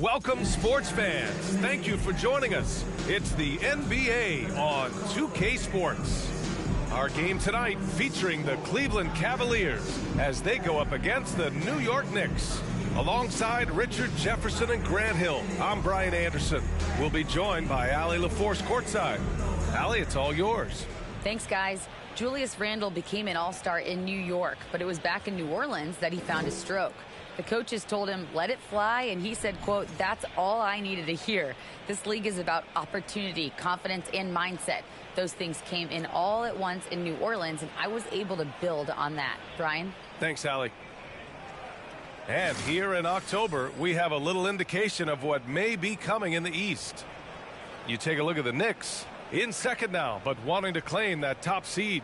Welcome, sports fans. Thank you for joining us. It's the NBA on 2K Sports. Our game tonight featuring the Cleveland Cavaliers as they go up against the New York Knicks. Alongside Richard Jefferson and Grant Hill, I'm Brian Anderson. We'll be joined by Allie LaForce courtside. Allie, it's all yours. Thanks, guys. Julius Randle became an all-star in New York, but it was back in New Orleans that he found his stroke. The coaches told him, let it fly, and he said, quote, that's all I needed to hear. This league is about opportunity, confidence, and mindset. Those things came in all at once in New Orleans, and I was able to build on that. Brian? Thanks, Allie. And here in October, we have a little indication of what may be coming in the East. You take a look at the Knicks, in second now, but wanting to claim that top seed.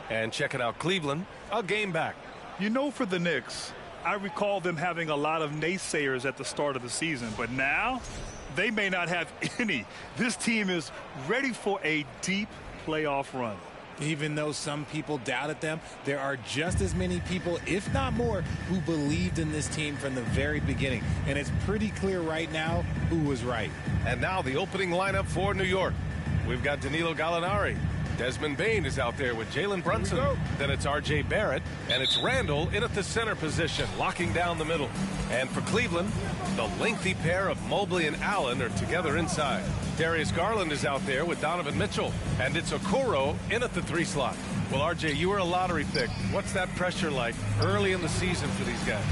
And checking out Cleveland, a game back. You know, for the Knicks, I recall them having a lot of naysayers at the start of the season, but now they may not have any. This team is ready for a deep playoff run. Even though some people doubted them, there are just as many people, if not more, who believed in this team from the very beginning. And it's pretty clear right now who was right. And now the opening lineup for New York. We've got Danilo Gallinari. Desmond Bane is out there with Jalen Brunson. Then it's R.J. Barrett, and it's Randle in at the center position, locking down the middle. And for Cleveland, the lengthy pair of Mobley and Allen are together inside. Darius Garland is out there with Donovan Mitchell, and it's Okoro in at the 3 slot. Well, R.J., you were a lottery pick. What's that pressure like early in the season for these guys?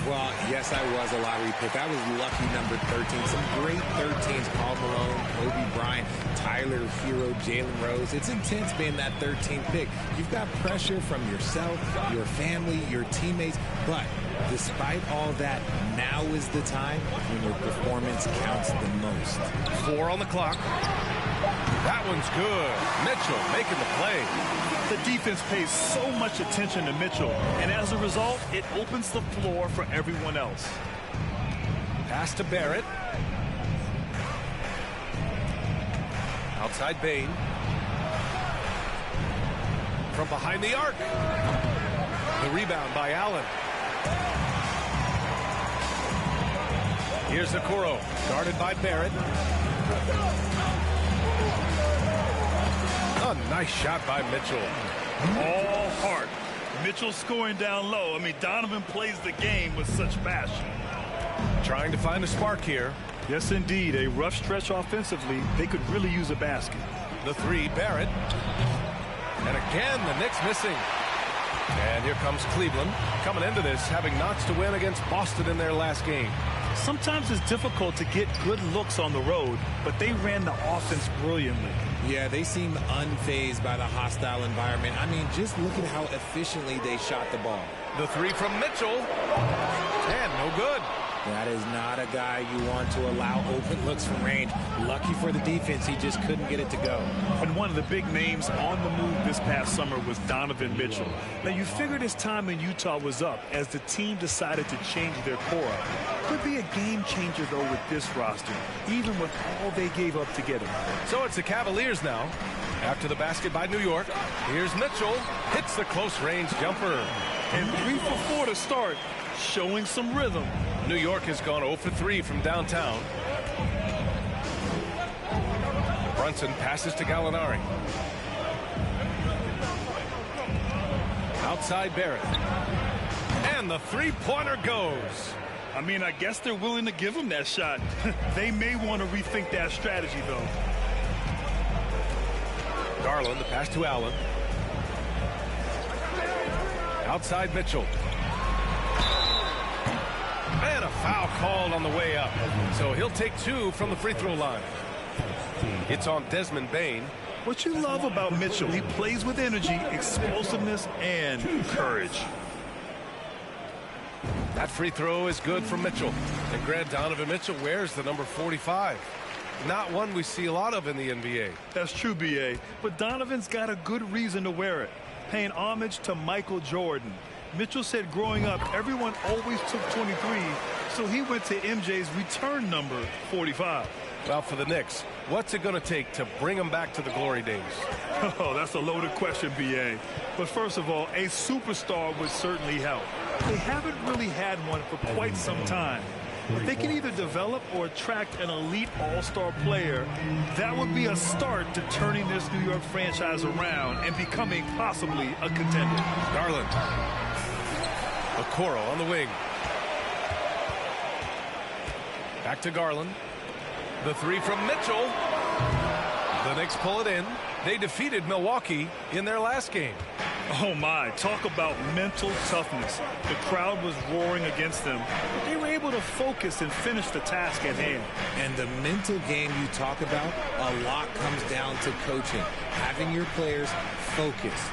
Well, yes, I was a lottery pick. I was lucky number 13. Some great 13s, Paul Malone, Kobe Bryant, Tyler Hero, Jalen Rose. It's intense being that 13th pick. You've got pressure from yourself, your family, your teammates. But despite all that, now is the time when your performance counts the most. 4 on the clock. That one's good. Mitchell making the play. The defense pays so much attention to Mitchell, and as a result, it opens the floor for everyone else. Pass to Barrett. Outside Bane. From behind the arc. The rebound by Allen. Here's Okoro, guarded by Barrett. A nice shot by Mitchell. All heart. Mitchell scoring down low. I mean, Donovan plays the game with such passion. Trying to find a spark here. Yes, indeed. A rough stretch offensively. They could really use a basket. The 3, Barrett. And again, the Knicks missing. And here comes Cleveland, coming into this, having notched a win against Boston in their last game. Sometimes it's difficult to get good looks on the road, but they ran the offense brilliantly. Yeah, they seem unfazed by the hostile environment. I mean, just look at how efficiently they shot the ball. The 3 from Mitchell. And no good. That is not a guy you want to allow open looks from range. Lucky for the defense, he just couldn't get it to go. And one of the big names on the move this past summer was Donovan Mitchell. Now, you figured his time in Utah was up as the team decided to change their core up. Could be a game changer, though, with this roster, even with all they gave up to get him. So it's the Cavaliers now. After the basket by New York, here's Mitchell. Hits the close-range jumper. And 3 for 4 to start, showing some rhythm. New York has gone 0 for 3 from downtown. Brunson passes to Gallinari. Outside Barrett. And the 3-pointer goes. I mean, I guess they're willing to give him that shot. They may want to rethink that strategy, though. Garland, the pass to Allen. Outside Mitchell. And a foul called on the way up. So he'll take 2 from the free throw line. It's on Desmond Bane. What you love about Mitchell, he plays with energy, explosiveness, and courage. That free throw is good from Mitchell. And Grant, Donovan Mitchell wears the number 45. Not one we see a lot of in the NBA. That's true, B.A. But Donovan's got a good reason to wear it. Paying homage to Michael Jordan. Mitchell said growing up, everyone always took 23, so he went to MJ's return number, 45. Well, for the Knicks, what's it going to take to bring them back to the glory days? Oh, that's a loaded question, B.A. But first of all, a superstar would certainly help. They haven't really had one for quite some time. If they can either develop or attract an elite all-star player, that would be a start to turning this New York franchise around and becoming possibly a contender. Garland. Okoro on the wing. Back to Garland. The three from Mitchell. The Knicks pull it in. They defeated Milwaukee in their last game. Oh my, talk about mental toughness. The crowd was roaring against them, but they were able to focus and finish the task at hand. And the mental game you talk about, a lot comes down to coaching, having your players focused.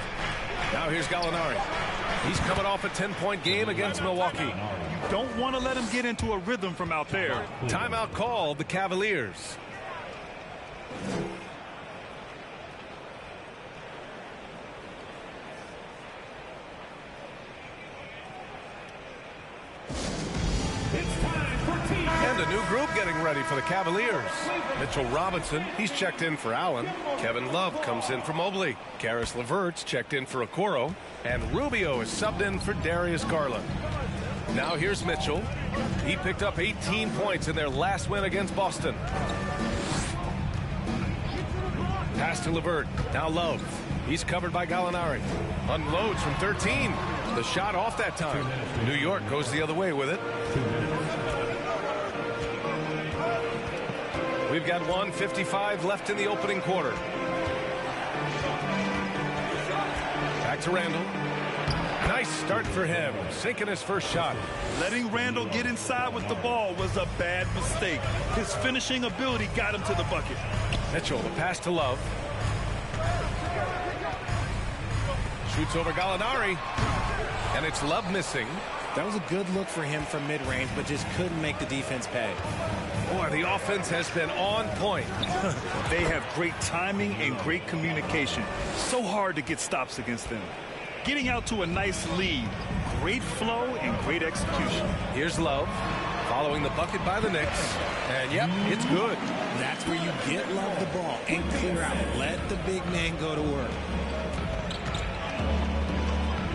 Now here's Gallinari. He's coming off a 10-point game against Milwaukee. You don't want to let him get into a rhythm from out there. Timeout called the Cavaliers. And a new group getting ready for the Cavaliers. Mitchell Robinson, he's checked in for Allen. Kevin Love comes in for Mobley. Karis LeVert's checked in for Okoro. And Rubio is subbed in for Darius Garland. Now here's Mitchell. He picked up 18 points in their last win against Boston. Pass to LeVert. Now Love. He's covered by Gallinari. Unloads from 13. The shot off that time. New York goes the other way with it. We've got 1:55 left in the opening quarter. Back to Randall. Nice start for him, sinking his first shot. Letting Randall get inside with the ball was a bad mistake. His finishing ability got him to the bucket. Mitchell, the pass to Love. Shoots over Gallinari. And it's Love missing. That was a good look for him from mid-range, but just couldn't make the defense pay. Boy, the offense has been on point. They have great timing and great communication. So hard to get stops against them. Getting out to a nice lead. Great flow and great execution. Here's Love, following the bucket by the Knicks. And, yep, it's good. That's where you get Love the ball and clear out. Let the big man go to work.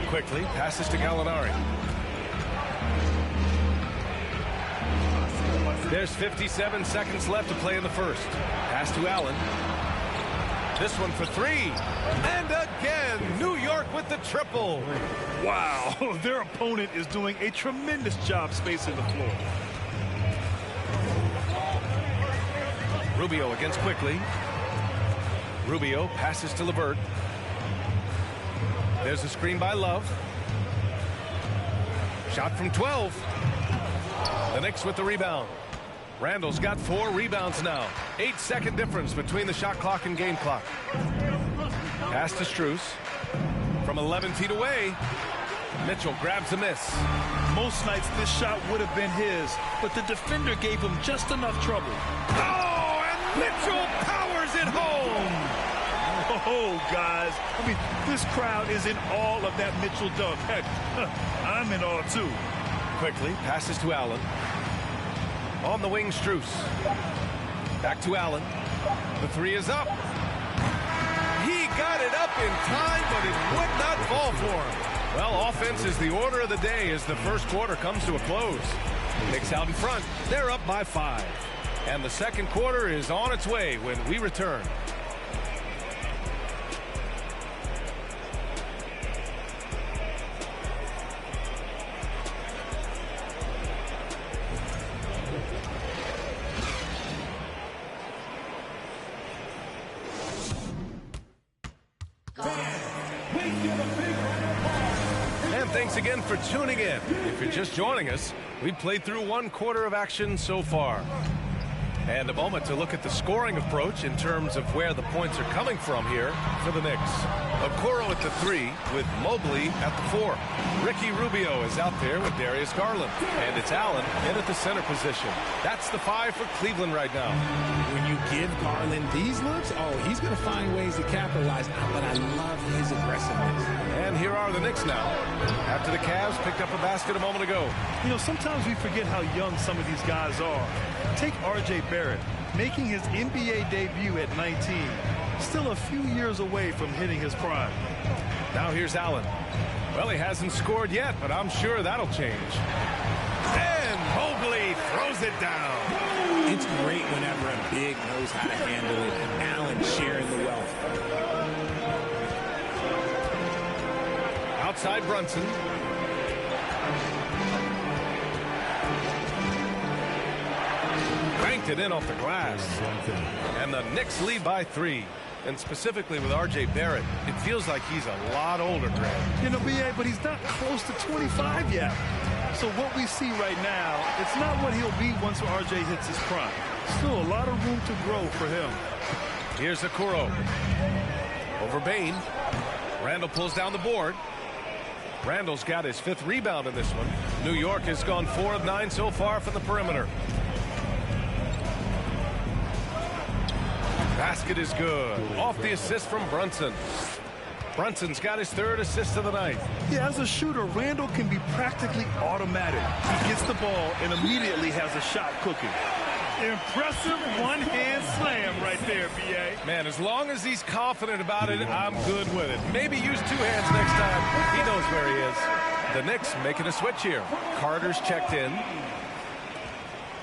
Quickly, passes to Gallinari. There's 57 seconds left to play in the first. Pass to Allen. This one for three. And again, New York with the triple. Wow, their opponent is doing a tremendous job spacing the floor. Rubio against Quickly. Rubio passes to LeVert. There's a screen by Love. Shot from 12. The Knicks with the rebound. Randall's got 4 rebounds now. 8-second difference between the shot clock and game clock. Pass to Strus. From 11 feet away, Mitchell grabs a miss. Most nights this shot would have been his, but the defender gave him just enough trouble. Oh, and Mitchell powers it home. Oh, guys, I mean, this crowd is in awe of that Mitchell dunk. Heck, I'm in awe, too. Quickly, passes to Allen. On the wing, Strus. Back to Allen. The three is up. He got it up in time, but it would not fall for him. Well, offense is the order of the day as the first quarter comes to a close. Knicks out in front. They're up by 5. And the second quarter is on its way when we return. And thanks again for tuning in. If you're just joining us, we've played through 1 quarter of action so far. And a moment to look at the scoring approach in terms of where the points are coming from here for the Knicks. Okoro at the 3 with Mobley at the 4. Ricky Rubio is out there with Darius Garland. And it's Allen in at the center position. That's the 5 for Cleveland right now. When you give Garland these looks, oh, he's going to find ways to capitalize. But I love his aggressiveness. And here are the Knicks now. After the Cavs picked up a basket a moment ago. You know, sometimes we forget how young some of these guys are. Take R.J. Barrett, making his NBA debut at 19. Still a few years away from hitting his prime. Now here's Allen. Well, he hasn't scored yet, but I'm sure that'll change. And Mobley throws it down. It's great whenever a big knows how to handle it. Allen sharing the wealth. Outside Brunson. Banked it in off the glass. And the Knicks lead by 3. And specifically with R.J. Barrett, it feels like he's a lot older, Grant. You know, B.A., but he's not close to 25 yet. So what we see right now, it's not what he'll be once R.J. hits his prime. Still a lot of room to grow for him. Here's Okoro. Over Bane. Randall pulls down the board. Randall's got his 5th rebound in this one. New York has gone 4 of 9 so far from the perimeter. Basket is good. Off the assist from Brunson. Brunson's got his 3rd assist of the night. Yeah, as a shooter, Randall can be practically automatic. He gets the ball and immediately has a shot cooking. Impressive one-hand slam right there, B.A. Man, as long as he's confident about it, I'm good with it. Maybe use 2 hands next time. He knows where he is. The Knicks making a switch here. Carter's checked in.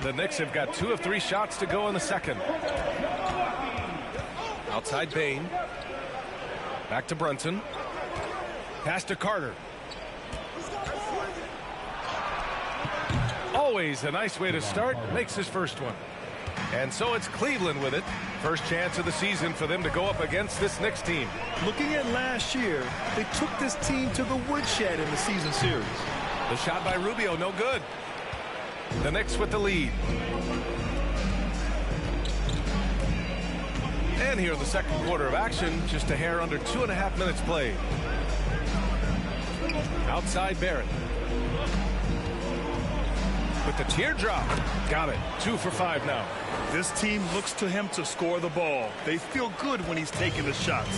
The Knicks have got 2 of 3 shots to go in the second. Outside Bane. Back to Brunson. Pass to Carter. Always a nice way to start. Makes his first one. And so it's Cleveland with it. First chance of the season for them to go up against this Knicks team. Looking at last year, they took this team to the woodshed in the season series. The shot by Rubio, no good. The Knicks with the lead. And here in the second quarter of action, just a hair under 2.5 minutes played. Outside Barrett. With the teardrop. Got it. 2 for 5 now. This team looks to him to score the ball. They feel good when he's taking the shots.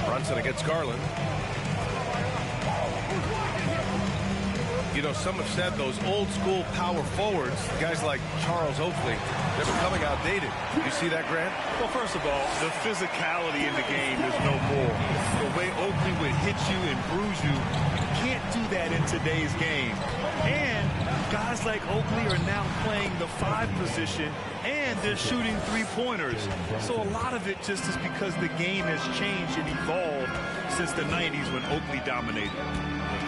Brunson against Garland. You know, some have said those old school power forwards, guys like Charles Oakley, they're becoming outdated. You see that, Grant? Well, first of all, the physicality in the game is no more. The way Oakley would hit you and bruise you, you can't do that in today's game. And guys like Oakley are now playing the 5 position, and they're shooting 3-pointers. So a lot of it just is because the game has changed and evolved since the 90s when Oakley dominated.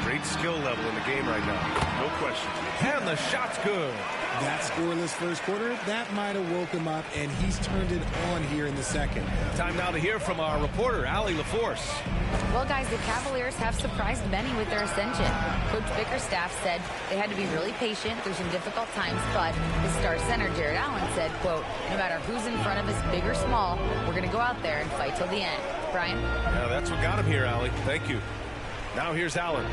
Great skill level in the game right now. No question. And the shot's good. That scoreless first quarter, that might have woke him up, and he's turned it on here in the second. Time now to hear from our reporter, Allie LaForce. Well, guys, the Cavaliers have surprised many with their ascension. Coach Bickerstaff said they had to be really patient through some difficult times, but his star center, Jared Allen, said, quote, no matter who's in front of us, big or small, we're going to go out there and fight till the end. Brian? Yeah, that's what got him here, Allie. Thank you. Now here's Allen.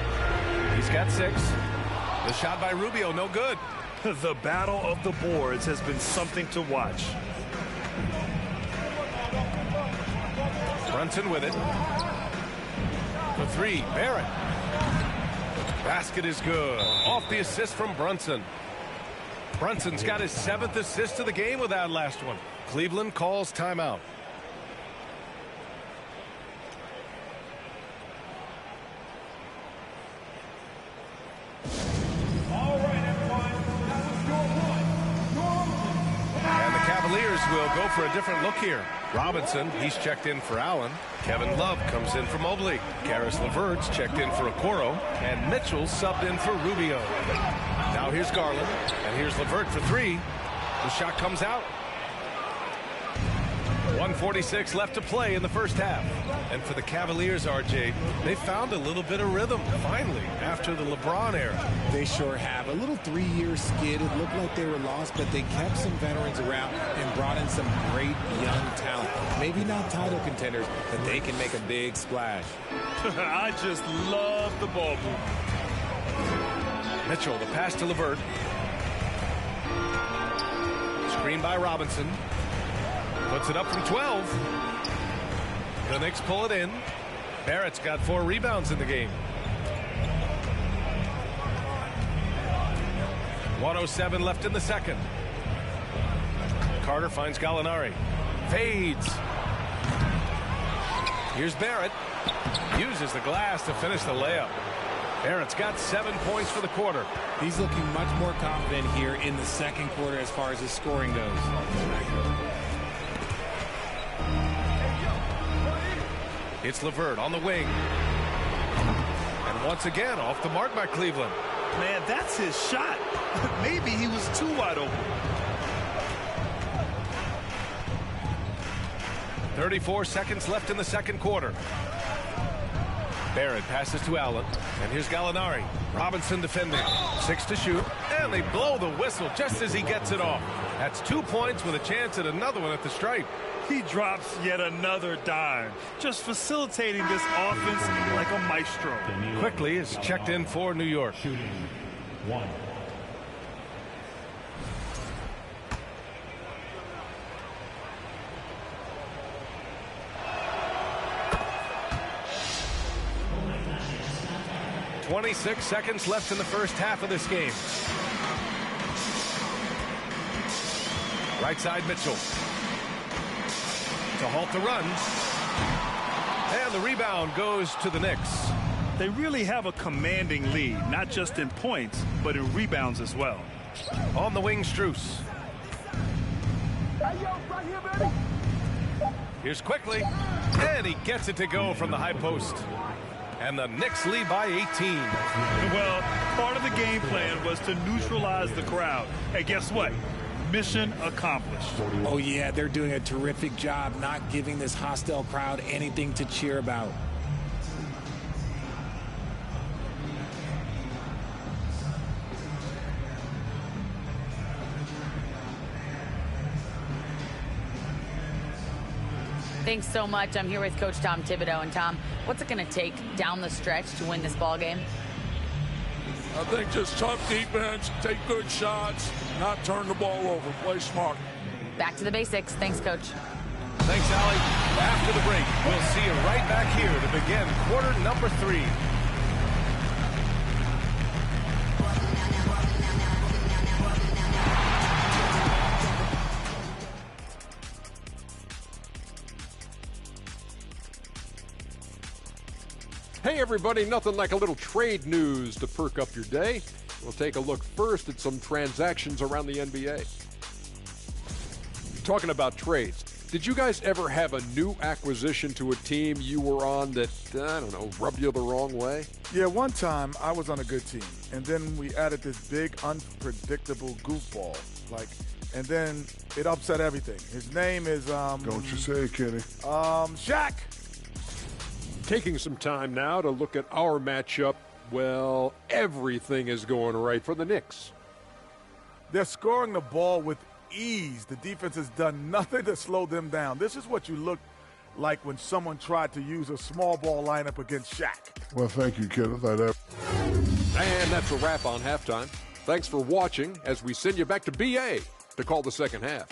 He's got 6. The shot by Rubio, no good. The battle of the boards has been something to watch. Brunson with it. The 3, Barrett. Basket is good. Off the assist from Brunson. Brunson's got his 7th assist of the game with that last one. Cleveland calls timeout. Will go for a different look here. Robinson, he's checked in for Allen. Kevin Love comes in for Mobley. Karis LeVert's checked in for Okoro. And Mitchell subbed in for Rubio. Now here's Garland. And here's LeVert for 3. The shot comes out. 1:46 left to play in the first half. And for the Cavaliers, RJ, they found a little bit of rhythm, finally, after the LeBron era. They sure have. A little 3-year skid. It looked like they were lost, but they kept some veterans around and brought in some great young talent. Maybe not title contenders, but they can make a big splash. I just love the ball movement. Mitchell, the pass to LeVert. Screen by Robinson. Puts it up from 12. The Knicks pull it in. Barrett's got 4 rebounds in the game. 1:07 left in the second. Carter finds Gallinari. Fades. Here's Barrett. Uses the glass to finish the layup. Barrett's got 7 points for the quarter. He's looking much more confident here in the second quarter as far as his scoring goes. It's LeVert on the wing. And once again, off the mark by Cleveland. Man, that's his shot. Maybe he was too wide open. 34 seconds left in the second quarter. Barrett passes to Allen. And here's Gallinari. Robinson defending. 6 to shoot. And they blow the whistle just as he gets it off. That's 2 points with a chance at another one at the stripe. He drops yet another dime, just facilitating this offense like a maestro. Quickly is checked in for New York. Shooting 1. .26 seconds left in the first half of this game. Right side Mitchell. To halt the run. And the rebound goes to the Knicks. They really have a commanding lead, not just in points, but in rebounds as well. On the wing, Strus. Here's Quickly. And he gets it to go from the high post. And the Knicks lead by 18. Well, part of the game plan was to neutralize the crowd. Hey, guess what? Mission accomplished. Oh, yeah, they're doing a terrific job not giving this hostile crowd anything to cheer about. Thanks so much. I'm here with Coach Tom Thibodeau. And Tom, what's it going to take down the stretch to win this ball game? I think just tough defense, take good shots, not turn the ball over, play smart. Back to the basics. Thanks, Coach. Thanks, Allie. After the break, we'll see you right back here to begin quarter number 3. Hey everybody, nothing like a little trade news to perk up your day. We'll take a look first at some transactions around the NBA. Talking about trades, did you guys ever have a new acquisition to a team you were on that, I don't know, rubbed you the wrong way? Yeah, one time I was on a good team, and then we added this big, unpredictable goofball. And then it upset everything. His name is, Don't you say it, Kenny. Shaq. Taking some time now to look at our matchup. Well, everything is going right for the Knicks. They're scoring the ball with ease. The defense has done nothing to slow them down. This is what you look like when someone tried to use a small ball lineup against Shaq. Well, thank you, Kenneth. And that's a wrap on halftime. Thanks for watching as we send you back to BA to call the second half.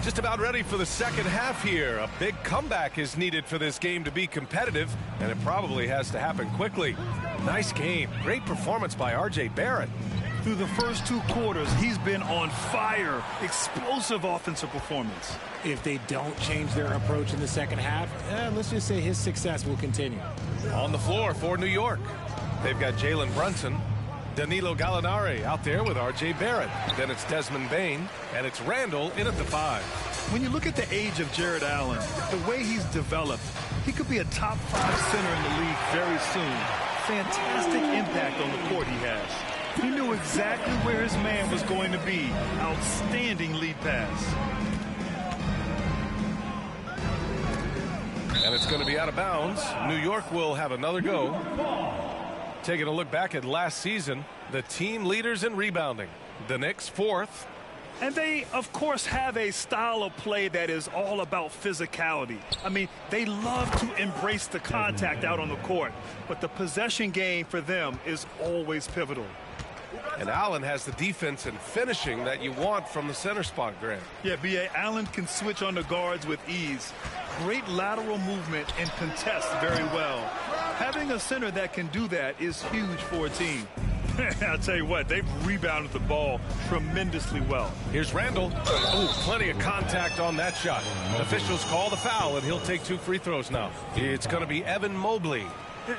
Just about ready for the second half here. A big comeback is needed for this game to be competitive, and it probably has to happen quickly. Nice game. Great performance by R.J. Barrett. Through the first 2 quarters, he's been on fire. Explosive offensive performance. If they don't change their approach in the second half, let's just say his success will continue. On the floor for New York, they've got Jalen Brunson, Danilo Gallinari out there with R.J. Barrett. Then it's Desmond Bane, and it's Randall in at the 5. When you look at the age of Jared Allen, the way he's developed, he could be a top 5 center in the league very soon. Fantastic impact on the court he has. He knew exactly where his man was going to be. Outstanding lead pass. And it's going to be out of bounds. New York will have another go. Taking a look back at last season, the team leaders in rebounding. The Knicks 4th. And they, of course, have a style of play that is all about physicality. I mean, they love to embrace the contact out on the court. But the possession game for them is always pivotal. And Allen has the defense and finishing that you want from the center spot, Grant. Yeah, B.A. Allen can switch on the guards with ease. Great lateral movement and contests very well. Having a center that can do that is huge for a team. I'll tell you what, they've rebounded the ball tremendously well. Here's Randall. Oh, plenty of contact on that shot. Officials call the foul, and he'll take 2 free throws now. It's going to be Evan Mobley.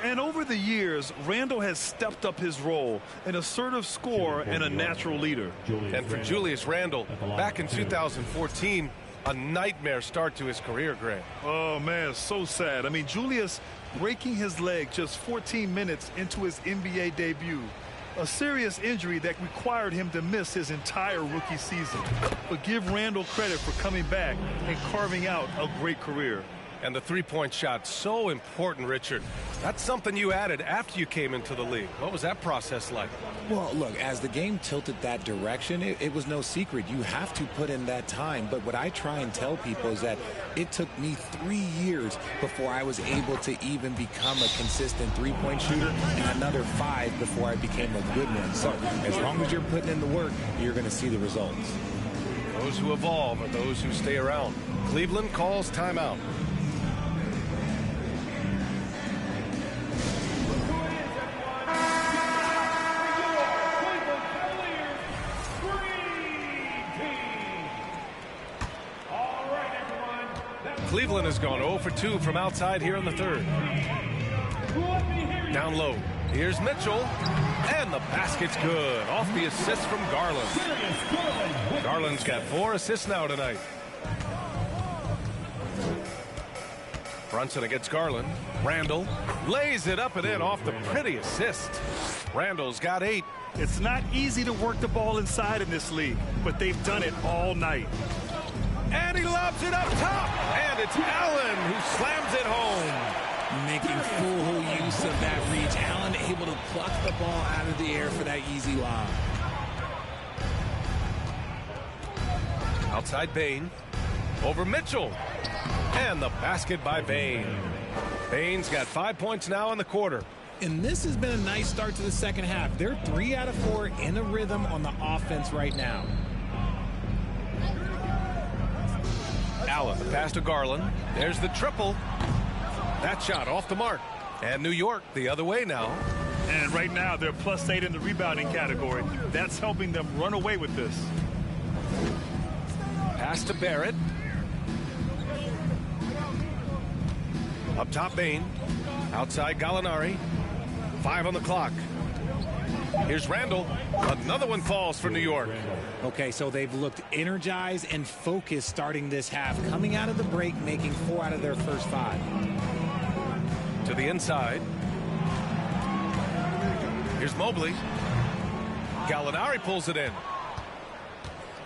And over the years, Randall has stepped up his role, an assertive scorer and a natural leader. And for Julius Randle, back in 2014, a nightmare start to his career, Grant. Oh, man, so sad. I mean, Julius breaking his leg just 14 minutes into his NBA debut. A serious injury that required him to miss his entire rookie season. But give Randall credit for coming back and carving out a great career. And the three-point shot, so important, Richard. That's something you added after you came into the league. What was that process like? Well, look, as the game tilted that direction, it was no secret. You have to put in that time. But what I try and tell people is that it took me 3 years before I was able to even become a consistent three-point shooter, and another 5 before I became a good one. So as long as you're putting in the work, you're going to see the results. Those who evolve are those who stay around. Cleveland calls timeout. Cleveland has gone 0 for 2 from outside here in the third. Down low. Here's Mitchell. And the basket's good. Off the assist from Garland. Garland's got 4 assists now tonight. Brunson against Garland. Randall lays it up and in off the pretty assist. Randall's got 8. It's not easy to work the ball inside in this league, but they've done it all night. And he lobs it up top. And it's Allen who slams it home. Making full use of that reach. Allen able to pluck the ball out of the air for that easy lob. Outside Bane. Over Mitchell. And the basket by Bane. Bane's got 5 points now in the quarter. And this has been a nice start to the second half. They're 3 out of 4 in a rhythm on the offense right now. Allen, the pass to Garland. There's the triple. That shot off the mark. And New York the other way now. And right now they're +8 in the rebounding category. That's helping them run away with this. Pass to Barrett. Up top Bane. Outside Gallinari. 5 on the clock. Here's Randall. Another one falls for New York. Okay, so they've looked energized and focused starting this half. Coming out of the break, making 4 out of their first 5. To the inside. Here's Mobley. Gallinari pulls it in.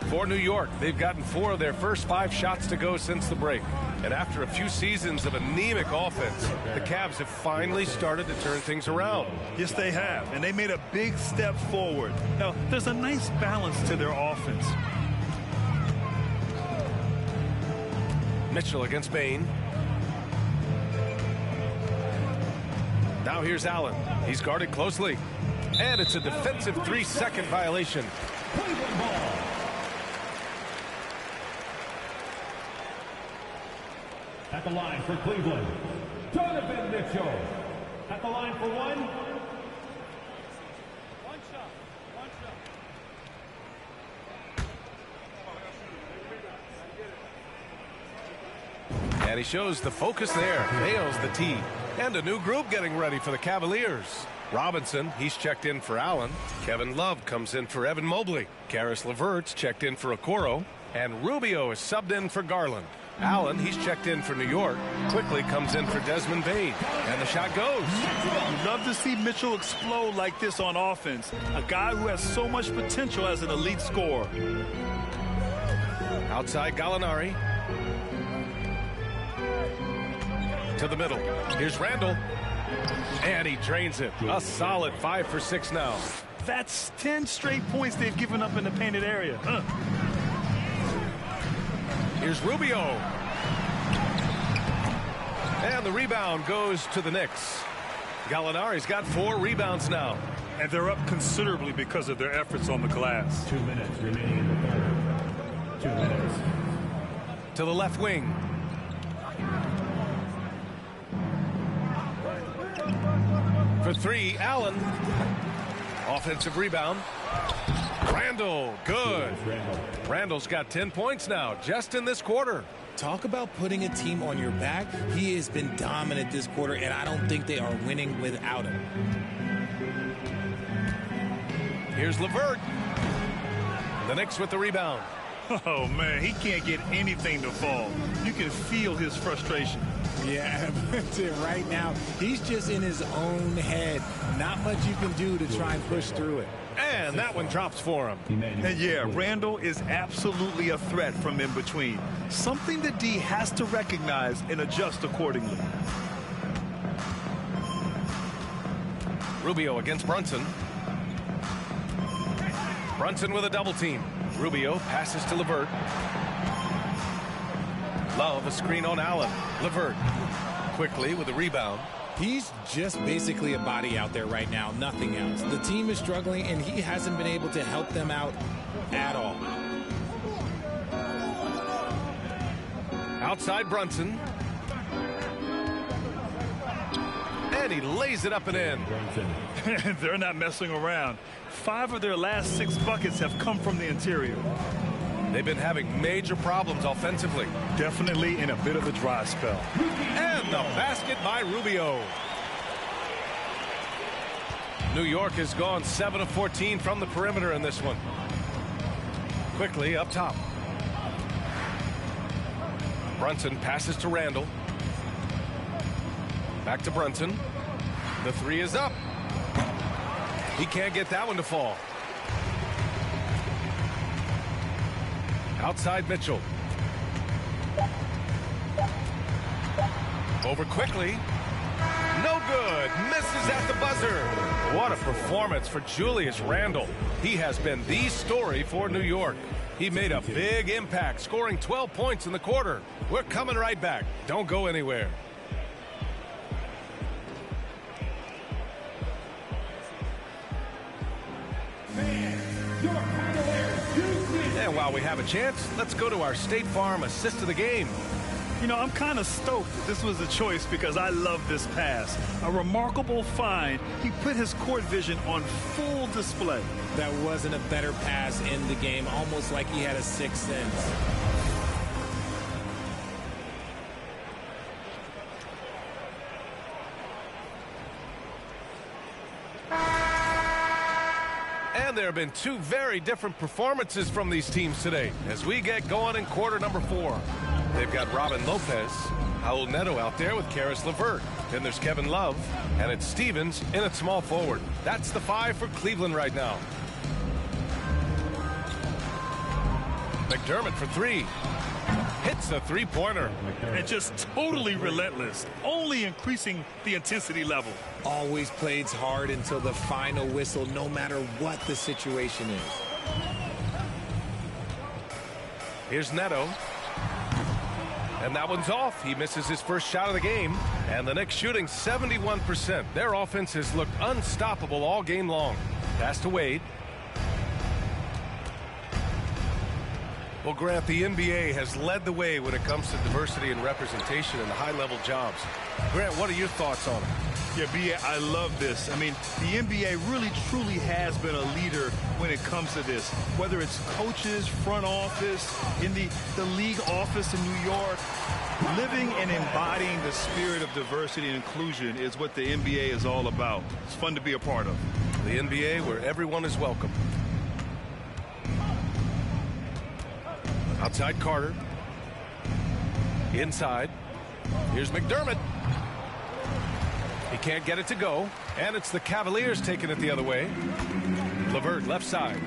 For New York, they've gotten 4 of their first 5 shots to go since the break. And after a few seasons of anemic offense, the Cavs have finally started to turn things around. Yes, they have. And they made a big step forward. Now, there's a nice balance to their offense. Mitchell against Bane. Now here's Allen. He's guarded closely. And it's a defensive 3-second violation. At the line for Cleveland, Donovan Mitchell. At the line for 1. One shot. And he shows the focus there. Nails the tee. And a new group getting ready for the Cavaliers. Robinson, he's checked in for Allen. Kevin Love comes in for Evan Mobley. Karis LeVert's checked in for Okoro. And Rubio is subbed in for Garland. Allen, he's checked in for New York. Quickly comes in for Desmond Bane. And the shot goes. You love to see Mitchell explode like this on offense. A guy who has so much potential as an elite scorer. Outside Gallinari. To the middle. Here's Randall. And he drains it. A solid 5 for 6 now. That's 10 straight points they've given up in the painted area. Here's Rubio. And the rebound goes to the Knicks. Gallinari's got 4 rebounds now. And they're up considerably because of their efforts on the glass. 2 minutes remaining in the third. 2 minutes. To the left wing. For 3, Allen. Offensive rebound. Randall, good. Randall's got 10 points now, just in this quarter. Talk about putting a team on your back. He has been dominant this quarter, and I don't think they are winning without him. Here's LeVert. The Knicks with the rebound. Oh, man, he can't get anything to fall. You can feel his frustration. Yeah, right now, he's just in his own head. Not much you can do to try and push through it. And that one drops for him. And yeah, Randall is absolutely a threat from in between. Something that D has to recognize and adjust accordingly. Rubio against Brunson. Brunson with a double team. Rubio passes to LeVert. Love a screen on Allen. LeVert quickly with a rebound. He's just basically a body out there right now, nothing else. The team is struggling, and he hasn't been able to help them out at all. Outside Brunson. And he lays it up and in. They're not messing around. 5 of their last 6 buckets have come from the interior. They've been having major problems offensively. Definitely in a bit of a dry spell. And the basket by Rubio. New York has gone 7 of 14 from the perimeter in this one. Quickly up top. Brunson passes to Randall. Back to Brunson. The 3 is up. He can't get that one to fall. Outside Mitchell. Over quickly. No good. Misses at the buzzer. What a performance for Julius Randle. He has been the story for New York. He made a big impact, scoring 12 points in the quarter. We're coming right back. Don't go anywhere. And while we have a chance, let's go to our State Farm assist of the game. You know, I'm kind of stoked that this was a choice because I love this pass. A remarkable find. He put his court vision on full display. That wasn't a better pass in the game, almost like he had a sixth sense. And there have been 2 very different performances from these teams today as we get going in quarter number 4. They've got Robin Lopez, Raul Neto out there with Karis LeVert. Then there's Kevin Love, and it's Stevens in at small forward. That's the 5 for Cleveland right now. McDermott for 3. Hits a 3-pointer. And just totally relentless, only increasing the intensity level. Always plays hard until the final whistle, no matter what the situation is. Here's Neto. And that one's off. He misses his first shot of the game. And the Knicks shooting 71%. Their offense has looked unstoppable all game long. Pass to Wade. Well, Grant, the NBA has led the way when it comes to diversity and representation in the high-level jobs. Grant, what are your thoughts on it? Yeah, B.A., I love this. I mean, the NBA really, truly has been a leader when it comes to this. Whether it's coaches, front office, in the league office in New York, living and embodying the spirit of diversity and inclusion is what the NBA is all about. It's fun to be a part of. The NBA where everyone is welcome. Outside Carter. Inside. Here's McDermott. He can't get it to go. And it's the Cavaliers taking it the other way. LeVert left side.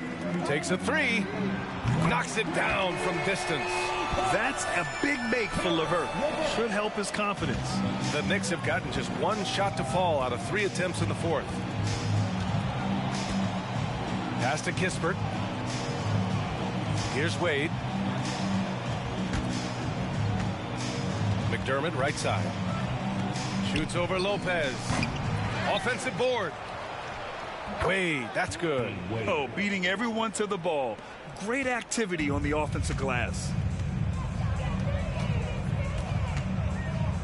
Takes a 3. Knocks it down from distance. That's a big make for LeVert. Should help his confidence. The Knicks have gotten just 1 shot to fall out of 3 attempts in the 4th. Pass to Kispert. Here's Wade. McDermott right side. Shoots over Lopez. Offensive board. Wade, that's good. Oh, beating everyone to the ball. Great activity on the offensive glass.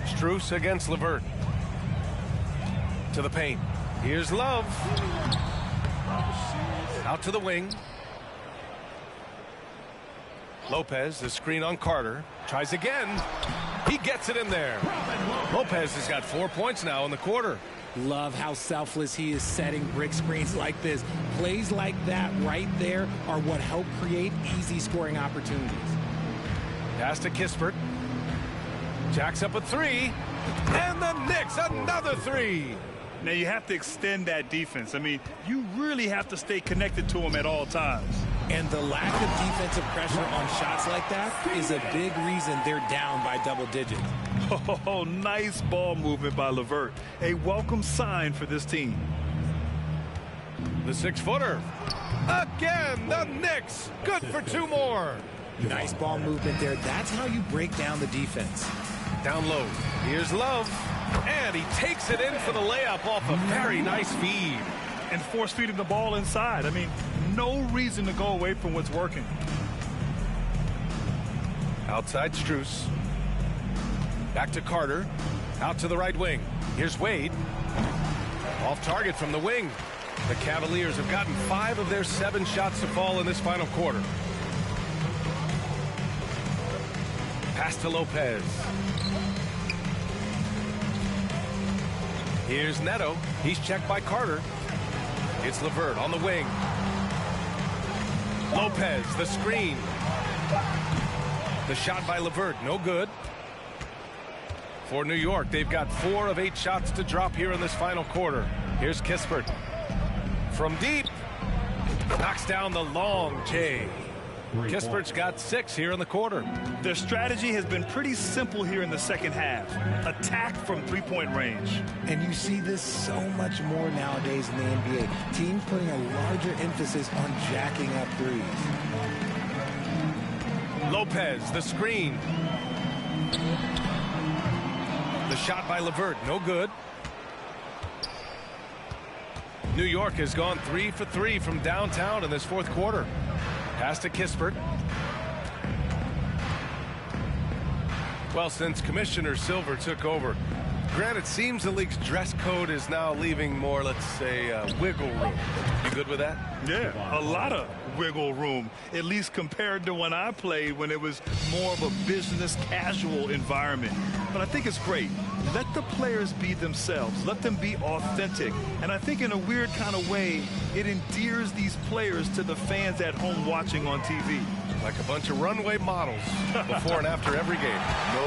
Strus against LeVert. To the paint. Here's Love. Out to the wing. Lopez, the screen on Carter. Tries again. He gets it in there. Lopez has got 4 points now in the quarter. Love how selfless he is setting brick screens like this. Plays like that right there are what help create easy scoring opportunities. Pass to Kispert. Jacks up a three. And the Knicks another three. Now you have to extend that defense. I mean, you really have to stay connected to them at all times. And the lack of defensive pressure on shots like that is a big reason they're down by double digits. Oh, nice ball movement by LeVert. A welcome sign for this team. The 6-footer. Again, the Knicks. Good for 2 more. Nice ball movement there. That's how you break down the defense. Down low. Here's Love. And he takes it in for the layup off a very nice feed. And force feeding the ball inside. I mean, no reason to go away from what's working. Outside Strus. Back to Carter. Out to the right wing. Here's Wade. Off target from the wing. The Cavaliers have gotten 5 of their 7 shots to fall in this final quarter. Pass to Lopez. Here's Neto. He's checked by Carter. It's LeVert on the wing. Lopez, the screen. The shot by LeVert, no good. For New York, they've got 4 of 8 shots to drop here in this final quarter. Here's Kispert. From deep. Knocks down the long J. Kispert's got 6 here in the quarter. Their strategy has been pretty simple here in the second half. Attack from 3-point range. And you see this so much more nowadays in the NBA. Teams putting a larger emphasis on jacking up threes. Lopez, the screen. The shot by LeVert, no good. New York has gone 3 for 3 from downtown in this fourth quarter. Pass to Kispert. Well, since Commissioner Silver took over, granted, it seems the league's dress code is now leaving more, let's say, wiggle room. You good with that? Yeah, a lot of wiggle room, at least compared to when I played, when it was more of a business casual environment. But I think it's great. Let the players be themselves. Let them be authentic. And I think in a weird kind of way, it endears these players to the fans at home watching on TV. Like a bunch of runway models before and after every game. No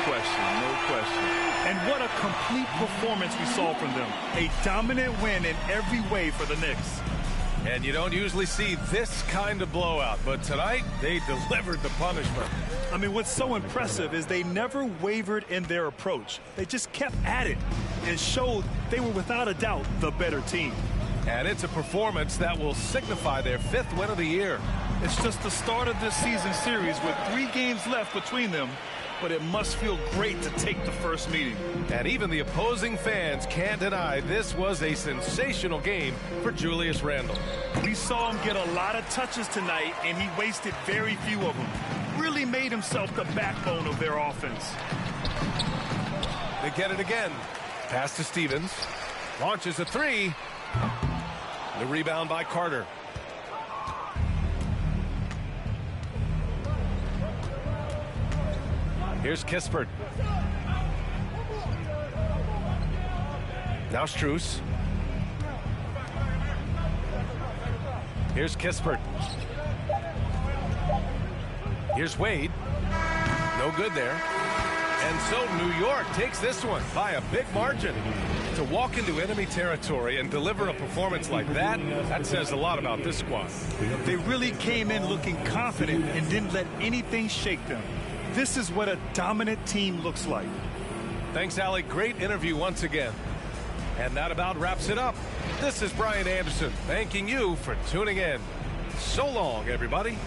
question, no question. And what a complete performance we saw from them. A dominant win in every way for the Knicks. And you don't usually see this kind of blowout, but tonight they delivered the punishment. I mean, what's so impressive is they never wavered in their approach. They just kept at it and showed they were without a doubt the better team. And it's a performance that will signify their 5th win of the year. It's just the start of this season series with 3 games left between them, but it must feel great to take the first meeting. And even the opposing fans can't deny this was a sensational game for Julius Randle. We saw him get a lot of touches tonight, and he wasted very few of them. Really made himself the backbone of their offense. They get it again. Pass to Stevens. Launches a 3. The rebound by Carter. Here's Kispert. Now Strus. Here's Kispert. Here's Wade. No good there. And so New York takes this one by a big margin. To walk into enemy territory and deliver a performance like that, that says a lot about this squad. They really came in looking confident and didn't let anything shake them. This is what a dominant team looks like. Thanks, Allie. Great interview once again. And that about wraps it up. This is Brian Anderson thanking you for tuning in. So long, everybody.